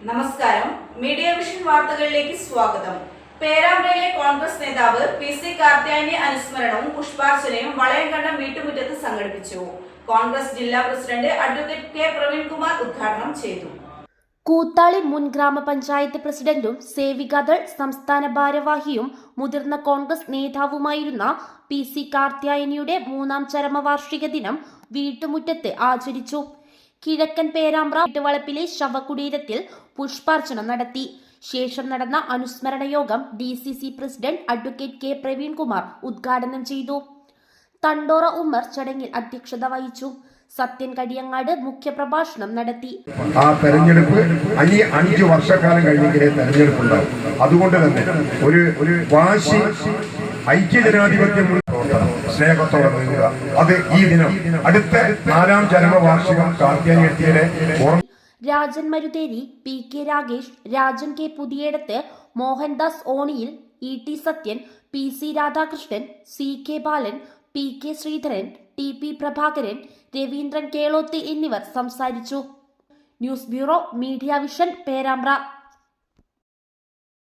നമസ്കാരം. Media vision വാർത്തകളിലേക്ക് സ്വാഗതം. പേരാമ്പ്രയിലെ കോൺഗ്രസ് നേതാവ് PC കാർത്യായനി അനുസ്മരണവും പുഷ്പാർച്ചനയും വളയംകണ്ടം വീട്ടുമുറ്റത്ത് സംഘടിപ്പിച്ചു. കോൺഗ്രസ് ജില്ലാ പ്രസിഡന്റ് അഡ്വക്കേറ്റ് K പ്രവീൺകുമാർ ഉദ്ഘാടനം ചെയ്തു. കൂത്താളി മുൻ ഗ്രാമപഞ്ചായത്ത് പ്രസിഡന്റും സേവികാദൾ സംസ്ഥാന ഭാരവാഹിയും മുതിർന്ന കോൺഗ്രസ് നേതാവുമായിരുന്ന PC കാർത്യായനിയുടെ 3ാം ചരമവാർഷിക ദിനം വീട്ടുമുറ്റത്ത് ആചരിച്ചു. കിഴക്കൻ പേരാമ്പ്ര വീട്ടുവളപ്പിലെ ശവകുടീരത്തിൽ പുഷ്പാർച്ചന നടത്തി. ശേഷം നടന്ന അനുസ്മരണ യോഗം DCC president advocate K Praveenkumar ഉദ്ഘാടനം ചെയ്തു. തണ്ടോറ ഉമ്മർ ചടങ്ങിൽ അധ്യക്ഷത വഹിച്ചു. സത്യൻ കടിയങ്ങാട് മുഖ്യപ്രഭാഷണം നടത്തി. ആ തെരഞ്ഞെടുപ്പ് 5 വർഷക്കാലം കഴിഞ്ഞെങ്കിലേ തെരഞ്ഞെടുപ്പുണ്ടാവും. അതുകൊണ്ട് തന്നെ ഒരു വാശി ഐക്യജനാധിപത്യം സ്നേഹത്തോടെ നീങ്ങുക. അത് ഈ ദിനം അടുത്ത 4ാം ചരമവാർഷികം കാർത്യായനിയുടെ Rajan Marutheri, PK Ragesh, Rajan K Puthiyedath, Mohandas ഓണിയിൽ, ET Sathyan, PC Radhakrishnan, CK ബാലൻ, PK ശ്രീധരൻ, TP പ്രഭാകരൻ, രവീന്ദ്രൻ കേളോത്ത് എന്നിവർ സംസാരിച്ചു. News bureau, media vision, Perambra.